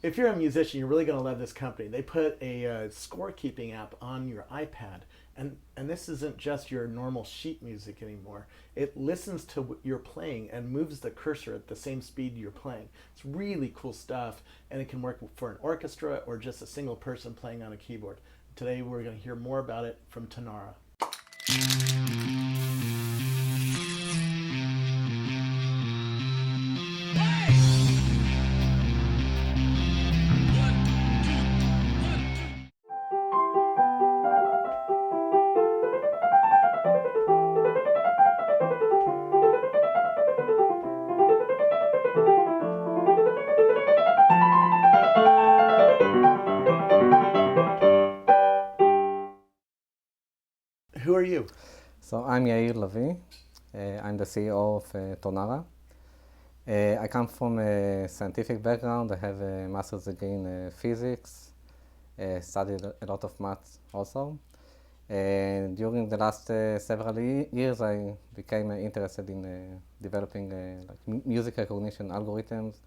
if you're a musician, you're really going to love this company. They put a scorekeeping app on your iPad, and this isn't just your normal sheet music anymore. It listens to what you're playing and moves the cursor at the same speed you're playing. It's really cool stuff, and it can work for an orchestra or just a single person playing on a keyboard. Today, we're going to hear more about it from Tonara. Who are you? So I'm Yair Lavi. I'm the CEO of Tonara. I come from a scientific background. I have a master's degree in physics, studied a lot of maths also. And during the last several years, I became interested in developing music recognition algorithms,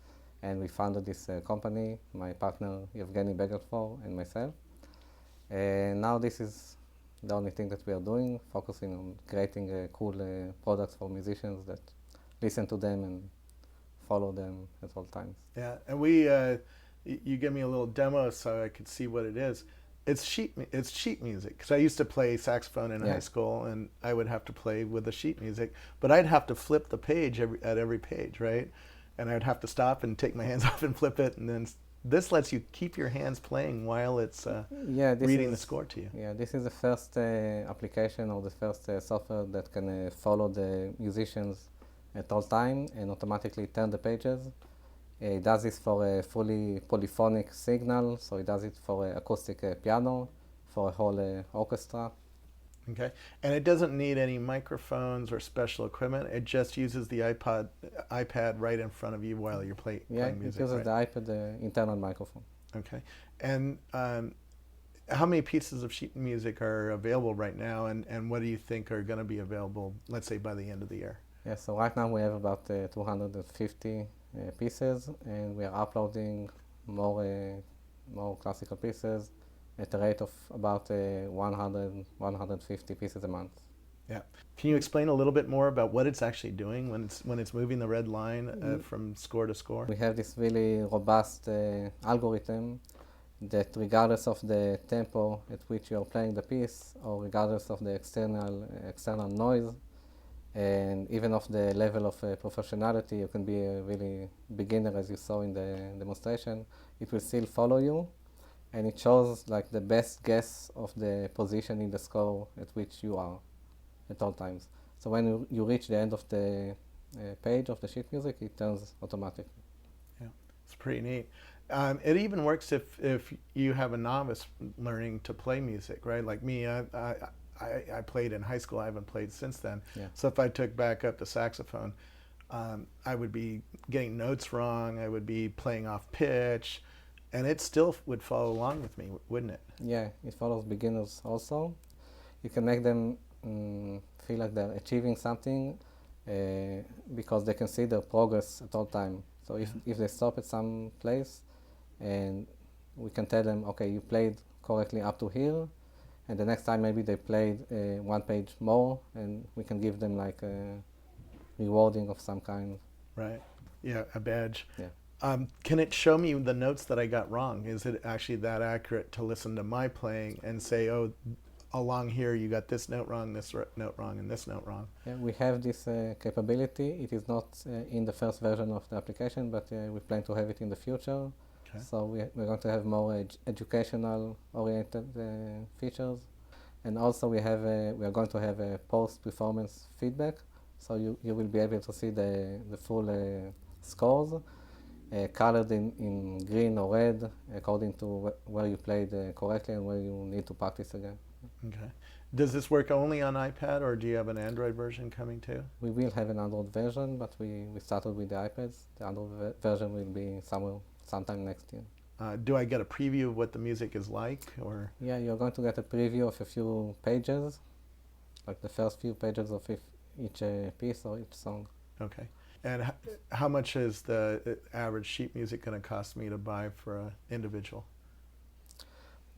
and we founded this company, my partner Yevgeny Begelfor and myself. And now this is the only thing that we are doing, focusing on creating cool products for musicians that listen to them and follow them at all times. Yeah, and you give me a little demo so I could see what it is. It's sheet music because I used to play saxophone in high school, and I would have to play with the sheet music, but I'd have to flip the page at every page, right? And I'd have to stop and take my hands off and flip it, and then this lets you keep your hands playing while it's reading the score to you. Yeah, this is the first application or the first software that can follow the musicians at all time and automatically turn the pages. It does this for a fully polyphonic signal, so it does it for acoustic piano, for a whole orchestra. Okay, and it doesn't need any microphones or special equipment. It just uses the iPad right in front of you while you're playing music. It uses right? the iPad internal microphone. Okay, and how many pieces of sheet music are available right now, and what do you think are going to be available, let's say, by the end of the year? Yeah, so right now we have about 250 pieces, and we are uploading more classical pieces at a rate of about 100, 150 pieces a month. Yeah. Can you explain a little bit more about what it's actually doing when it's moving the red line from score to score? We have this really robust algorithm that, regardless of the tempo at which you're playing the piece, or regardless of the external noise, and even of the level of professionality, you can be a really beginner, as you saw in the demonstration, it will still follow you, and it shows like the best guess of the position in the score at which you are at all times. So when you reach the end of the page of the sheet music, it turns automatically. Yeah, it's pretty neat. It even works if you have a novice learning to play music, right? Like me, I played in high school. I haven't played since then. Yeah. So if I took back up the saxophone, I would be getting notes wrong. I would be playing off pitch, and it still would follow along with me, wouldn't it? Yeah, it follows beginners also. You can make them feel like they're achieving something because they can see their progress at all time. So if they stop at some place, and we can tell them, okay, you played correctly up to here, and the next time maybe they played one page more, and we can give them like a rewarding of some kind. Right. Yeah, a badge. Yeah. Can it show me the notes that I got wrong? Is it actually that accurate to listen to my playing and say, oh, along here you got this note wrong, this note wrong, and this note wrong? Yeah, we have this capability. It is not in the first version of the application, but we plan to have it in the future. Okay. So we're going to have more educational oriented features, and also we are going to have a post-performance feedback, so you will be able to see the full scores colored in green or red according to where you played correctly and where you need to practice again. Okay. Does this work only on iPad, or do you have an Android version coming too? We will have an Android version, but we started with the iPads. The Android version will be sometime next year. Do I get a preview of what the music is like, or? Yeah, you're going to get a preview of a few pages, like the first few pages of each piece or each song. Okay. And how much is the average sheet music going to cost me to buy for an individual?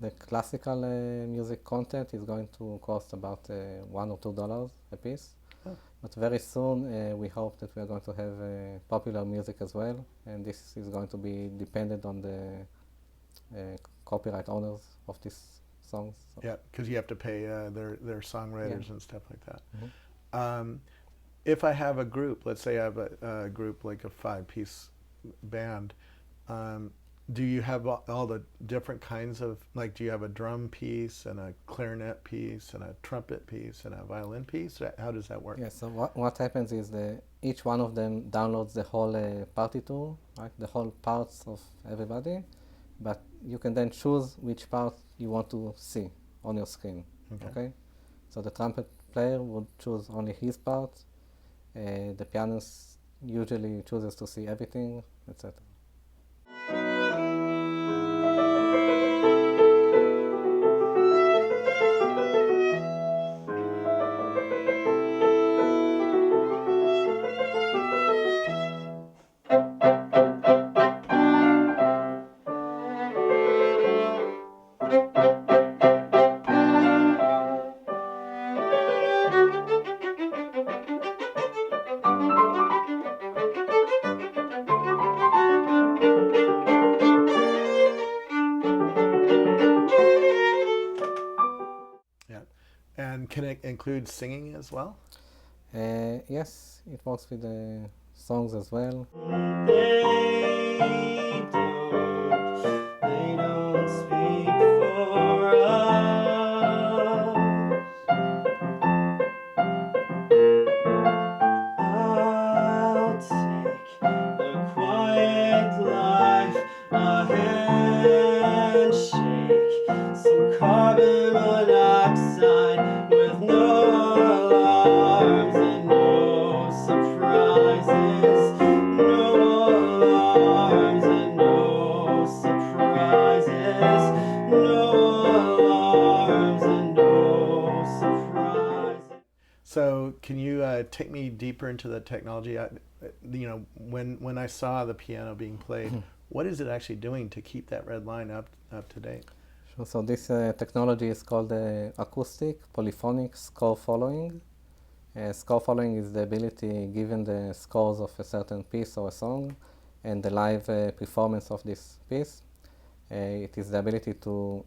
The classical music content is going to cost about $1 or $2 a piece. Oh. But very soon we hope that we are going to have popular music as well, and this is going to be dependent on the copyright owners of these songs. So. Yeah, because you have to pay their songwriters and stuff like that. Mm-hmm. If I have a group, let's say I have a group like a 5-piece band, do you have all the different kinds of, like, do you have a drum piece and a clarinet piece and a trumpet piece and a violin piece? How does that work? Yeah, so what happens is each one of them downloads the whole partiture, right, the whole parts of everybody, but you can then choose which part you want to see on your screen. Okay? So the trumpet player would choose only his part, the pianist usually chooses to see everything, etc. And can it include singing as well? Yes, it works with the songs as well. They don't speak for us. I'll take a quiet life, a handshake, some carbon monoxide with no alarms and no surprises, no alarms and no surprises, no alarms and no surprises. So can you take me deeper into the technology? When I saw the piano being played, what is it actually doing to keep that red line up to date? Sure. So this technology is called acoustic polyphonic score following. Score following is the ability, given the scores of a certain piece or a song and the live performance of this piece, it is the ability to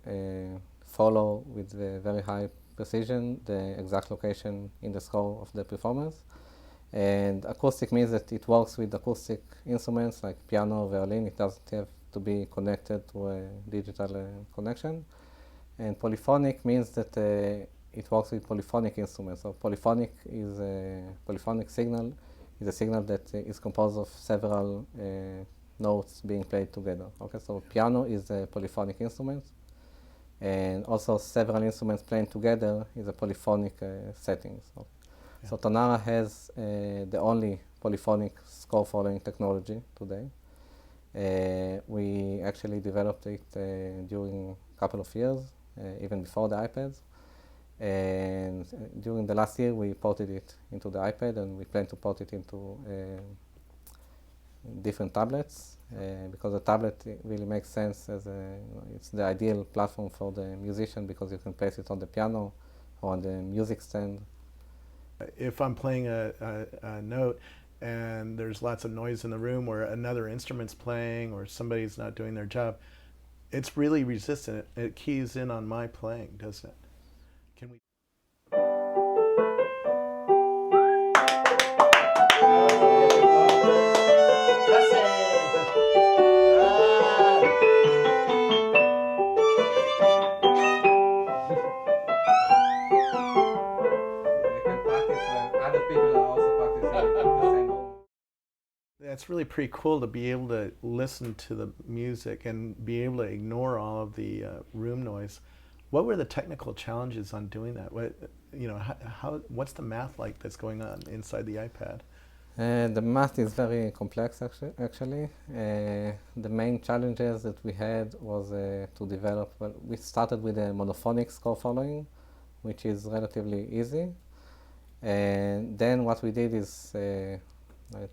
follow with very high precision the exact location in the score of the performance. And acoustic means that it works with acoustic instruments like piano, violin. It doesn't have to be connected to a digital connection. And polyphonic means that it works with polyphonic instruments. So polyphonic signal is a signal that is composed of several notes being played together. Okay, so piano is a polyphonic instrument, and also several instruments playing together is a polyphonic setting. So Tonara has the only polyphonic score following technology today. We actually developed it during a couple of years, even before the iPads. And during the last year, we ported it into the iPad, and we plan to port it into different tablets, because the tablet really makes sense as it's the ideal platform for the musician, because you can place it on the piano or on the music stand. If I'm playing a note and there's lots of noise in the room, or another instrument's playing, or somebody's not doing their job, it's really resistant. It keys in on my playing, doesn't it? Can we? That's really pretty cool to be able to listen to the music and be able to ignore all of the room noise. What were the technical challenges on doing that? What's the math like that's going on inside the iPad? The math is very complex, actually. The main challenges that we had was to develop, well, we started with a monophonic score following, which is relatively easy. And then what we did is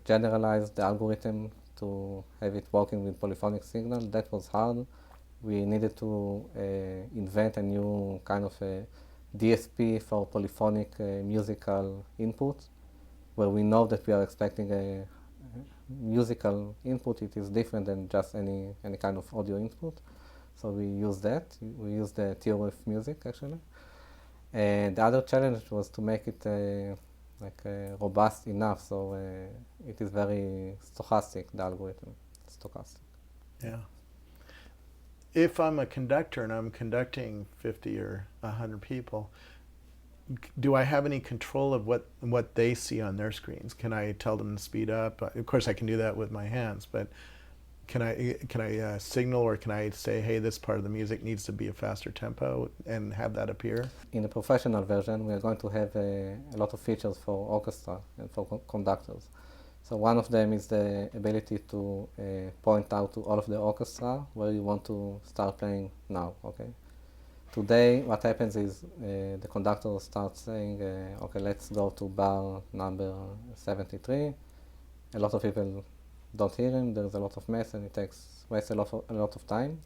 generalize the algorithm to have it working with polyphonic signal. That was hard. We needed to invent a new kind of a DSP for polyphonic musical input, where we know that we are expecting a musical input. It is different than just any kind of audio input. So we use that. We use the theory of music, actually. And the other challenge was to make it robust enough, so it is very stochastic, the algorithm, stochastic. Yeah. If I'm a conductor and I'm conducting 50 or 100 people, do I have any control of what they see on their screens? Can I tell them to speed up? Of course, I can do that with my hands, but can I signal, or can I say, hey, this part of the music needs to be a faster tempo, and have that appear? In the professional version, we are going to have a lot of features for orchestra and for conductors. So one of them is the ability to point out to all of the orchestra where you want to start playing now, okay? Today, what happens is the conductor starts saying, okay, let's go to bar number 73. A lot of people don't hear him, there's a lot of mess, and it wastes a lot of time.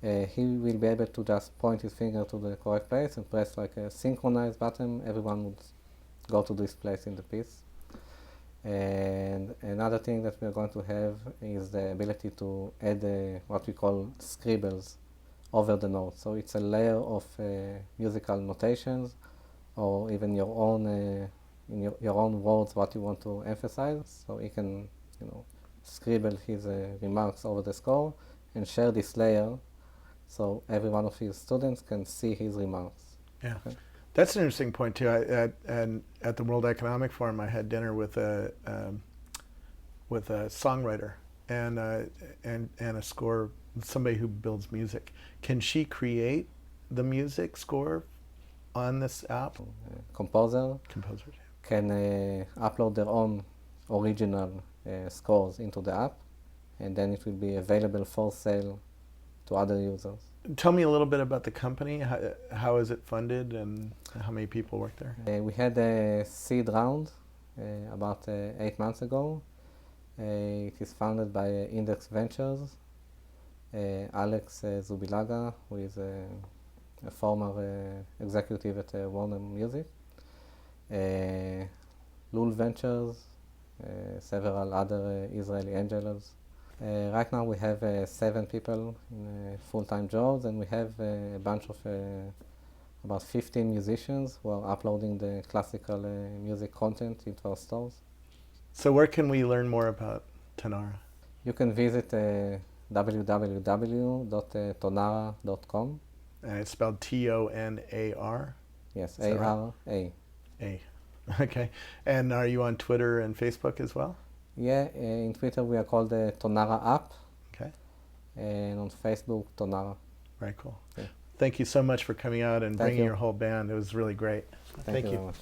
He will be able to just point his finger to the correct place and press like a synchronize button. Everyone would go to this place in the piece. And another thing that we're going to have is the ability to add what we call scribbles over the notes. So it's a layer of musical notations, or even your own in your own words what you want to emphasize. So he can, scribble his remarks over the score and share this layer, so every one of his students can see his remarks. Yeah. Okay. That's an interesting point too. At the World Economic Forum, I had dinner with a songwriter and a score, somebody who builds music. Can she create the music score on this app? Composers Composers. can upload their own original scores into the app, and then it will be available for sale to other users. Tell me a little bit about the company. How is it funded, and how many people work there? We had a seed round about 8 months ago. It is founded by Index Ventures. Alex Zubilaga, who is a former executive at Warner Music. Lul Ventures, several other Israeli angels. Right now we have 7 people in full-time jobs, and we have a bunch of about 15 musicians who are uploading the classical music content into our stores. So where can we learn more about Tonara? You can visit www.tonara.com. And it's spelled Tonar? Yes, Is that right? A-R-A. A. Okay. And are you on Twitter and Facebook as well? Yeah, in Twitter we are called the Tonara app, Okay. and on Facebook, Tonara. Very cool. Yeah. Thank you so much for coming out and Thank bringing you. your whole band. It was really great. Thank you very much.